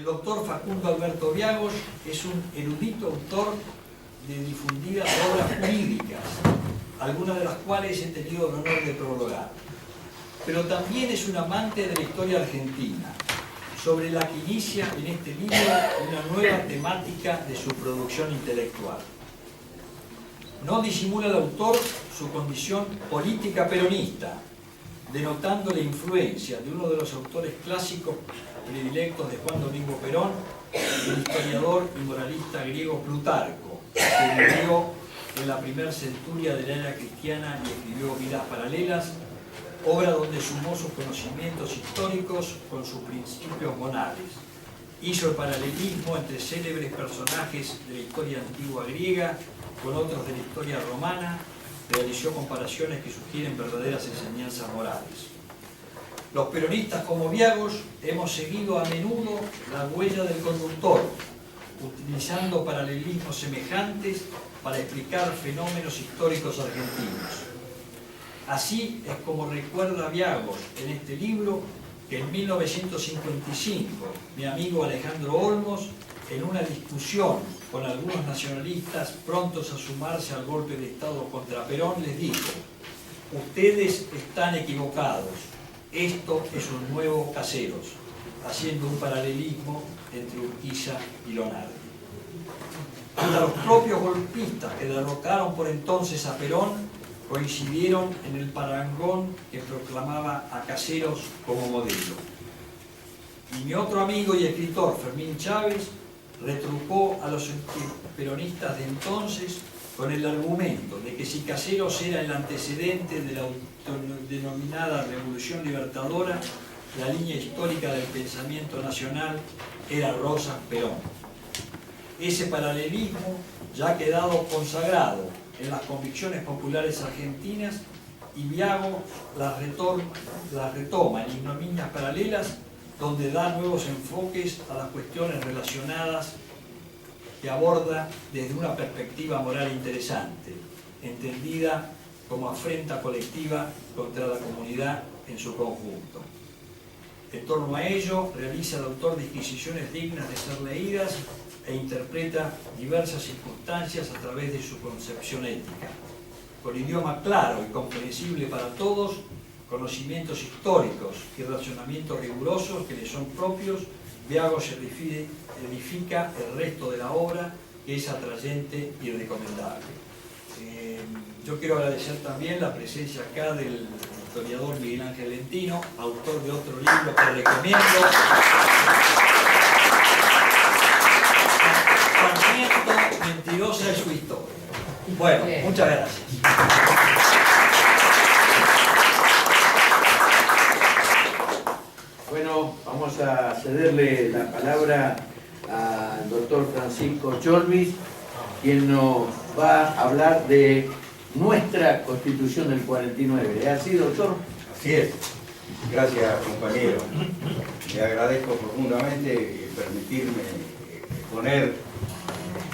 doctor Facundo Alberto Viagos es un erudito autor de difundidas obras jurídicas, algunas de las cuales he tenido el honor de prologar. Pero también es un amante de la historia argentina, sobre la que inicia en este libro una nueva temática de su producción intelectual. No disimula el autor su condición política peronista, denotando la influencia de uno de los autores clásicos predilectos de Juan Domingo Perón, el historiador y moralista griego Plutarco, que vivió en la primera centuria de la era cristiana y escribió Vidas Paralelas, obra donde sumó sus conocimientos históricos con sus principios monales. Hizo el paralelismo entre célebres personajes de la historia antigua griega con otros de la historia romana, realizó comparaciones que sugieren verdaderas enseñanzas morales. Los peronistas como Viagos hemos seguido a menudo la huella del conductor, utilizando paralelismos semejantes para explicar fenómenos históricos argentinos. Así es como recuerda Viagos en este libro que en 1955 mi amigo Alejandro Olmos, en una discusión con algunos nacionalistas prontos a sumarse al golpe de Estado contra Perón, les dijo: ustedes están equivocados, esto es un nuevo Caseros, haciendo un paralelismo entre Urquiza y Lonardi. Hasta los propios golpistas que derrocaron por entonces a Perón coincidieron en el parangón que proclamaba a Caseros como modelo. Y mi otro amigo y escritor, Fermín Chávez, retrucó a los peronistas de entonces con el argumento de que si Caseros era el antecedente de la denominada Revolución Libertadora, la línea histórica del pensamiento nacional era Rosas Perón. Ese paralelismo ya ha quedado consagrado en las convicciones populares argentinas y Viagos las retoma en Ignominias Paralelas, donde da nuevos enfoques a las cuestiones relacionadas que aborda desde una perspectiva moral interesante, entendida como afrenta colectiva contra la comunidad en su conjunto. En torno a ello, realiza el autor disquisiciones dignas de ser leídas e interpreta diversas circunstancias a través de su concepción ética. Con idioma claro y comprensible para todos, conocimientos históricos y razonamientos rigurosos que le son propios, Viagos edifica el resto de la obra, que es atrayente y recomendable. Yo quiero agradecer también la presencia acá del historiador Miguel Ángel Lentino, autor de otro libro que recomiendo, Sarmiento, mentirosa es su historia. Bueno, muchas gracias. Bueno, vamos a cederle la palabra al doctor Francisco Cholvis, quien nos va a hablar de nuestra Constitución del 49. ¿Es así, doctor? Así es. Gracias, compañero. Le agradezco profundamente permitirme exponer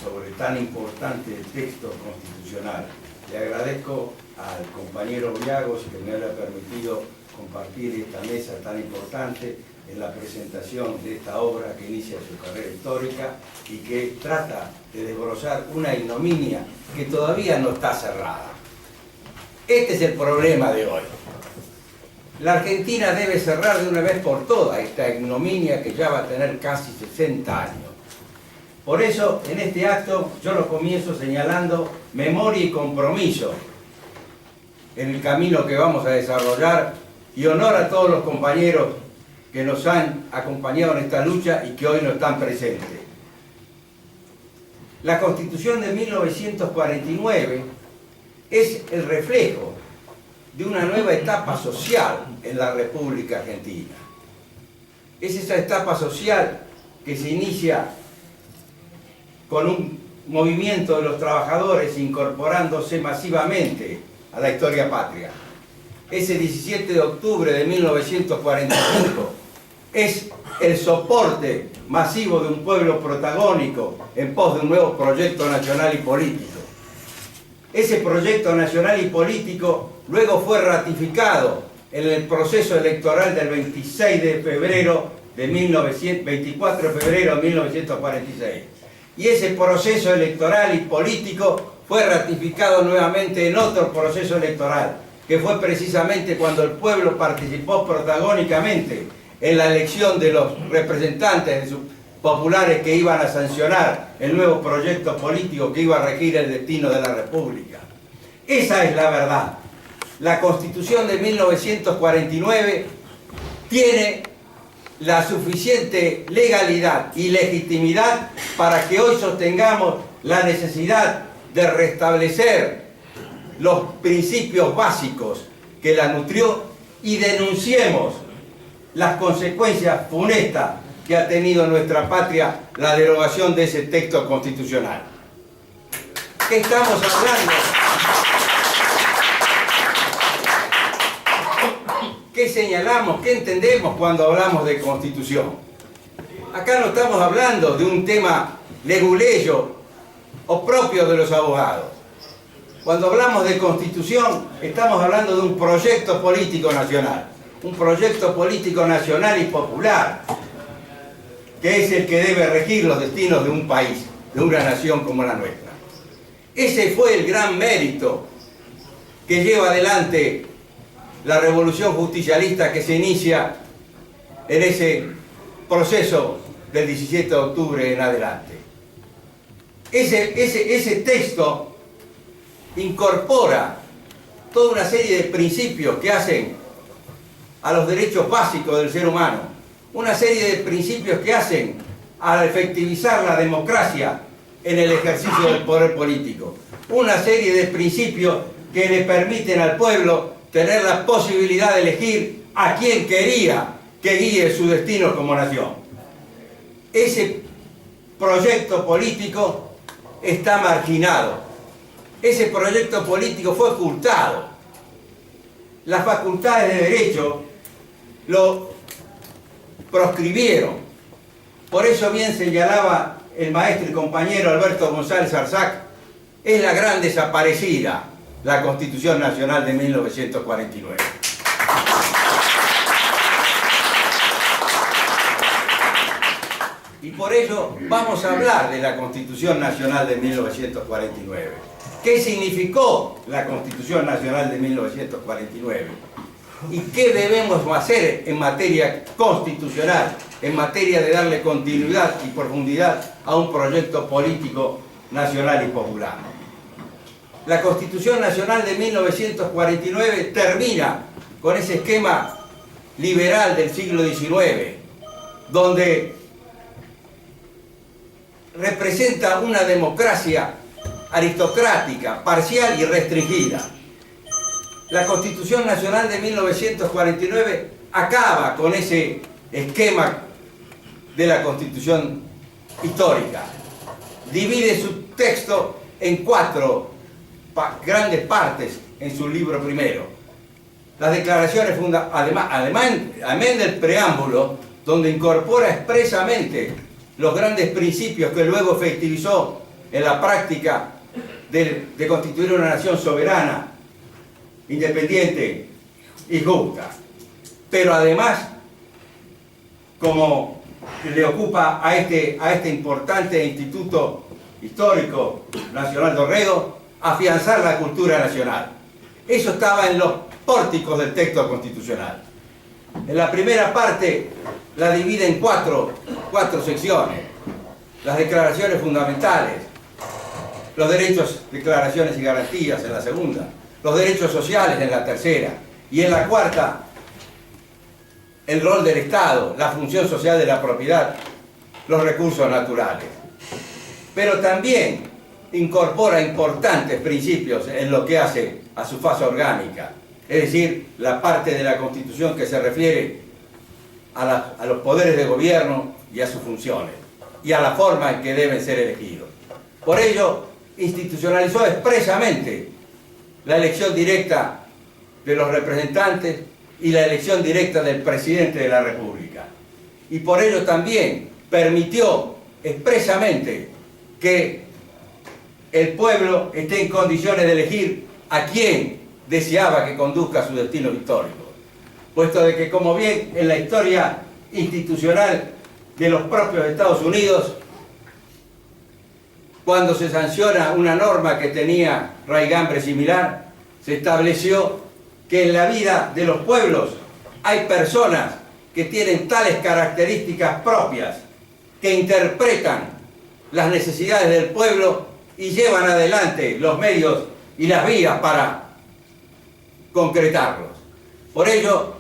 sobre tan importante texto constitucional. Le agradezco al compañero Viagos que me haya permitido compartir esta mesa tan importante en la presentación de esta obra que inicia su carrera histórica y que trata de desbrozar una ignominia que todavía no está cerrada. Este es el problema de hoy. La Argentina debe cerrar de una vez por todas esta ignominia que ya va a tener casi 60 años. Por eso, en este acto, yo lo comienzo señalando memoria y compromiso en el camino que vamos a desarrollar, y honor a todos los compañeros que nos han acompañado en esta lucha y que hoy no están presentes. La Constitución de 1949 es el reflejo de una nueva etapa social en la República Argentina. Es esa etapa social que se inicia con un movimiento de los trabajadores incorporándose masivamente a la historia patria. Ese 17 de octubre de 1945 es el soporte masivo de un pueblo protagónico en pos de un nuevo proyecto nacional y político. Ese proyecto nacional y político luego fue ratificado en el proceso electoral del 26 de febrero de 24 de febrero de 1946. Y ese proceso electoral y político fue ratificado nuevamente en otro proceso electoral, que fue precisamente cuando el pueblo participó protagónicamente en la elección de los representantes populares que iban a sancionar el nuevo proyecto político que iba a regir el destino de la República. Esa es la verdad. La Constitución de 1949 tiene la suficiente legalidad y legitimidad para que hoy sostengamos la necesidad de restablecer los principios básicos que la nutrió y denunciemos las consecuencias funestas que ha tenido en nuestra patria la derogación de ese texto constitucional. ¿Qué estamos hablando? ¿Qué señalamos? ¿Qué entendemos cuando hablamos de Constitución? Acá no estamos hablando de un tema leguleyo o propio de los abogados. Cuando hablamos de Constitución, estamos hablando de un proyecto político nacional. Un proyecto político nacional y popular, que es el que debe regir los destinos de un país, de una nación como la nuestra. Ese fue el gran mérito que lleva adelante la revolución justicialista que se inicia en ese proceso del 17 de octubre en adelante. Ese texto incorpora toda una serie de principios que hacen a los derechos básicos del ser humano, una serie de principios que hacen a efectivizar la democracia en el ejercicio del poder político, una serie de principios que le permiten al pueblo tener la posibilidad de elegir a quien quería que guíe su destino como nación. Ese proyecto político está marginado. Ese proyecto político fue ocultado. Las facultades de derecho lo proscribieron. Por eso bien señalaba el maestro y compañero Alberto González Arzac, es la gran desaparecida, la Constitución Nacional de 1949. Y por ello vamos a hablar de la Constitución Nacional de 1949. ¿Qué significó la Constitución Nacional de 1949? ¿Y qué debemos hacer en materia constitucional, en materia de darle continuidad y profundidad a un proyecto político nacional y popular? La Constitución Nacional de 1949 termina con ese esquema liberal del siglo XIX, donde representa una democracia aristocrática, parcial y restringida. La Constitución Nacional de 1949 acaba con ese esquema de la Constitución histórica. Divide su texto en 4 grandes partes en su libro primero. Las declaraciones además del preámbulo, donde incorpora expresamente los grandes principios que luego efectivizó en la práctica de constituir una nación soberana, independiente y justa. Pero además, como le ocupa a este importante instituto histórico nacional de Orrego, afianzar la cultura nacional. Eso estaba en los pórticos del texto constitucional. En la primera parte la divide en cuatro secciones. Las declaraciones fundamentales, los derechos, declaraciones y garantías en la segunda, los derechos sociales en la tercera, y en la cuarta, el rol del Estado, la función social de la propiedad, los recursos naturales. Pero también incorpora importantes principios en lo que hace a su fase orgánica, es decir, la parte de la Constitución que se refiere a los poderes de gobierno y a sus funciones, y a la forma en que deben ser elegidos. Por ello, institucionalizó expresamente la elección directa de los representantes y la elección directa del presidente de la República. Y por ello también permitió expresamente que el pueblo esté en condiciones de elegir a quién deseaba que conduzca su destino histórico. Puesto de que, como bien en la historia institucional de los propios Estados Unidos, cuando se sanciona una norma que tenía raigambre similar, se estableció que en la vida de los pueblos hay personas que tienen tales características propias, que interpretan las necesidades del pueblo y llevan adelante los medios y las vías para concretarlos. Por ello,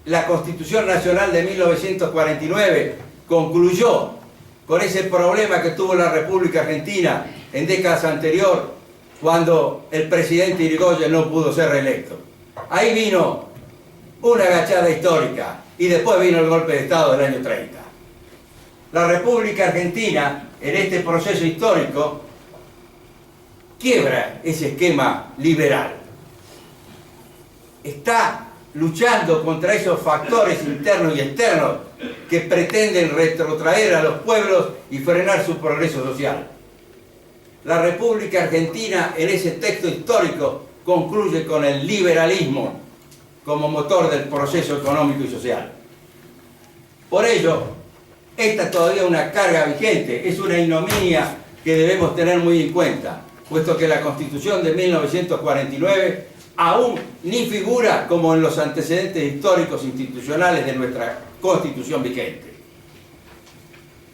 la Constitución Nacional de 1949 concluyó con ese problema que tuvo la República Argentina en décadas anteriores, cuando el presidente Irigoyen no pudo ser reelecto. Ahí vino una agachada histórica y después vino el golpe de Estado del año 30. La República Argentina, en este proceso histórico, quiebra ese esquema liberal. Está luchando contra esos factores internos y externos que pretenden retrotraer a los pueblos y frenar su progreso social. La República Argentina, en ese texto histórico, concluye con el liberalismo como motor del proceso económico y social. Por ello, esta es todavía una carga vigente, es una ignominia que debemos tener muy en cuenta, puesto que la Constitución de 1949 aún ni figura como en los antecedentes históricos institucionales de nuestra Constitución vigente.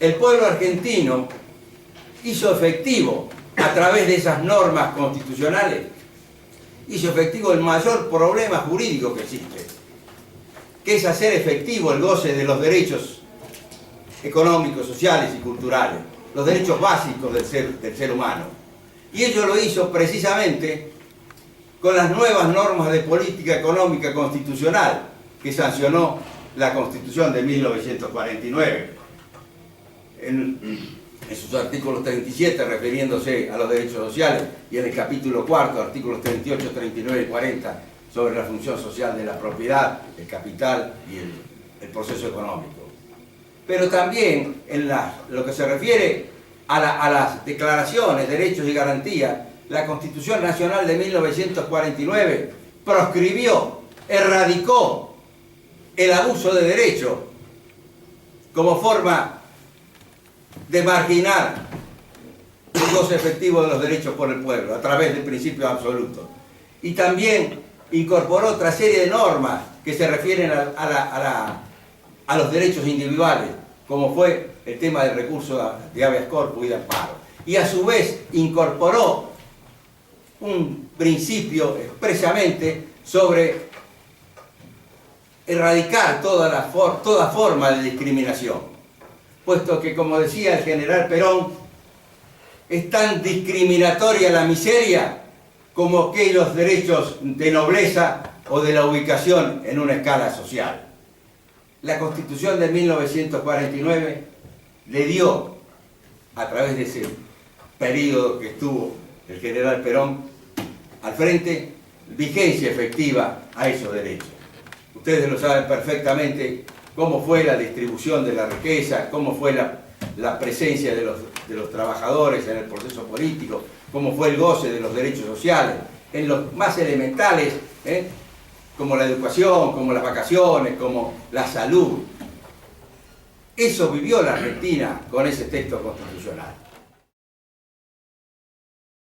El pueblo argentino hizo efectivo, a través de esas normas constitucionales, hizo efectivo el mayor problema jurídico que existe, que es hacer efectivo el goce de los derechos económicos, sociales y culturales, los derechos básicos del ser humano. Y ello lo hizo precisamente con las nuevas normas de política económica constitucional que sancionó la Constitución de 1949. En sus artículos 37, refiriéndose a los derechos sociales, y en el capítulo 4, artículos 38, 39 y 40, sobre la función social de la propiedad, el capital y el proceso económico. Pero también en lo que se refiere a las declaraciones, derechos y garantías, la Constitución Nacional de 1949 proscribió, erradicó el abuso de derecho como forma de marginar el goce efectivo de los derechos por el pueblo a través del principio absoluto. Y también incorporó otra serie de normas que se refieren a los derechos individuales, como fue el tema del recurso de habeas corpus y de amparo. Y a su vez incorporó un principio expresamente sobre erradicar toda forma de discriminación, puesto que, como decía el general Perón, es tan discriminatoria la miseria como aquellos derechos de nobleza o de la ubicación en una escala social. La Constitución de 1949 le dio, a través de ese periodo que estuvo el general Perón al frente, vigencia efectiva a esos derechos. Ustedes lo saben perfectamente cómo fue la distribución de la riqueza, cómo fue la presencia de los trabajadores en el proceso político, cómo fue el goce de los derechos sociales, en los más elementales, como la educación, como las vacaciones, como la salud. Eso vivió la Argentina con ese texto constitucional.